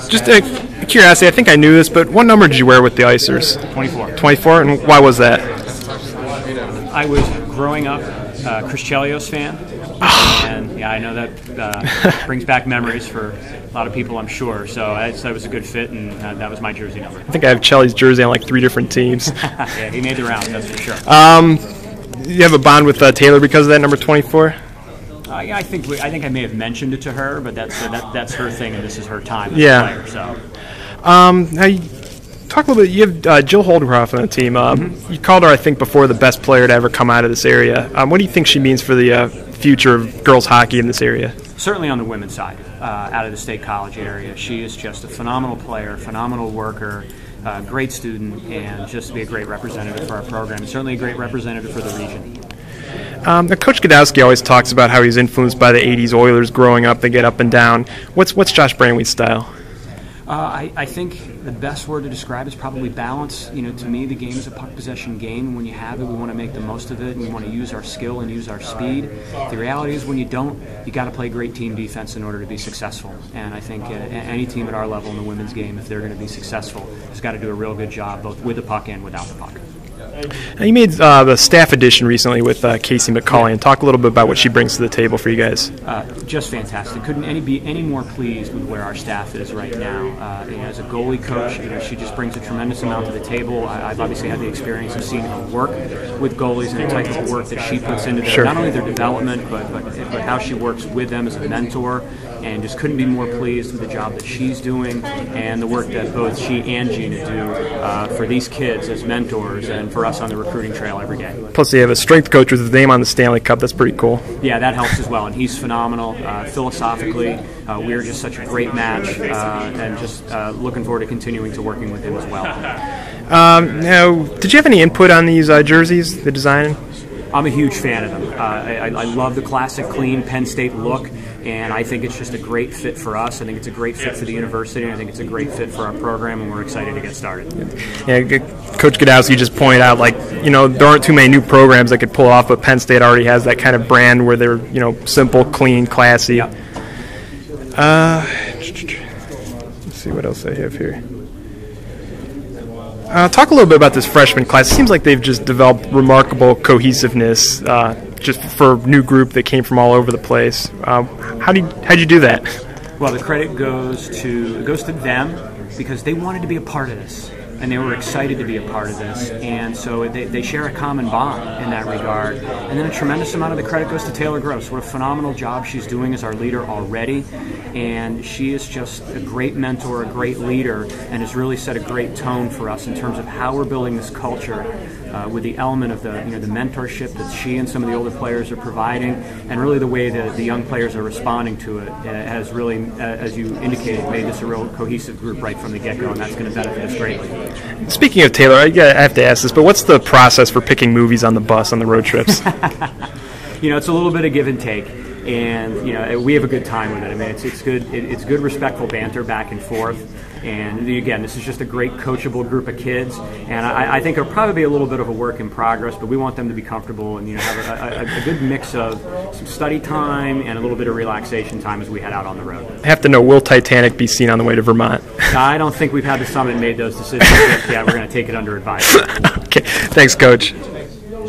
Just a curiosity, I think I knew this, but what number did you wear with the Icers? 24. 24, and why was that? I was growing up Chris Chelios fan, and yeah, I know that brings back memories for a lot of people, I'm sure. So it was a good fit, and that was my jersey number. I think I have Chelly's jersey on like 3 different teams. Yeah, he made the rounds, that's for sure. You have a bond with Taylor because of that number 24? Yeah, I think I may have mentioned it to her, but that's her thing, and this is her time as Yeah. a player. So, now you talk a little bit. You have Jill Holdcroft on the team. You called her, I think, before the best player to ever come out of this area. What do you think she means for the future of girls hockey in this area? certainly on the women's side, out of the State College area, she is just a phenomenal player, phenomenal worker. Great student, and just to be a great representative for our program, and certainly a great representative for the region. Coach Godowski always talks about how he's influenced by the '80s Oilers growing up. They get up and down. What's Josh Brandwene's style? I think the best word to describe is probably balance. You know, to me, the game is a puck possession game. When you have it, we want to make the most of it, and we want to use our skill and use our speed. The reality is, when you don't, you got to play great team defense in order to be successful. And I think any team at our level in the women's game, if they're going to be successful, has got to do a real good job both with the puck and without the puck. Now, you made the staff edition recently with Casey McCauley, and talk a little bit about what she brings to the table for you guys. Just fantastic. Couldn't be any more pleased with where our staff is right now. As a goalie coach, she just brings a tremendous amount to the table. I've obviously had the experience of seeing her work with goalies and the type of work that she puts into not only their development, but how she works with them as a mentor. And just couldn't be more pleased with the job that she's doing and the work that both she and Gina do for these kids as mentors and for us on the recruiting trail every day. Plus, they have a strength coach with his name on the Stanley Cup. That's pretty cool. Yeah, that helps as well. And he's phenomenal. Philosophically, we're just such a great match, and just looking forward to continuing to working with him as well. Now, did you have any input on these jerseys, the design? I'm a huge fan of them. I love the classic, clean Penn State look, and I think it's just a great fit for us. I think it's a great fit for the university, and I think it's a great fit for our program, and we're excited to get started. Yeah, Coach Godowski just pointed out, there aren't too many new programs that could pull it off, but Penn State already has that kind of brand where they're, simple, clean, classy. Yep. Let's see what else I have here. Talk a little bit about this freshman class. It seems like they've just developed remarkable cohesiveness just for a new group that came from all over the place. How'd you do that? Well, the credit goes to them because they wanted to be a part of this, and they were excited to be a part of this, and so they share a common bond in that regard. And then a tremendous amount of the credit goes to Taylor Gross. What a phenomenal job she's doing as our leader already, and she is just a great mentor, a great leader, and has really set a great tone for us in terms of how we're building this culture with the element of the mentorship that she and some of the older players are providing, and really the way that the young players are responding to it has really, as you indicated, made this a real cohesive group right from the get-go, and that's going to benefit us greatly. Speaking of Taylor, I have to ask this, but what's the process for picking movies on the bus on the road trips? It's a little bit of give and take, and we have a good time with it. I mean, it's good. It's good, respectful banter back and forth. And again, this is just a great coachable group of kids, and I think it'll probably be a little bit of a work in progress, but we want them to be comfortable and have a good mix of some study time and a little bit of relaxation time as we head out on the road. I have to know, will Titanic be seen on the way to Vermont? I don't think we've had the summit made those decisions yet. We're going to take it under advisement. Okay, thanks, Coach.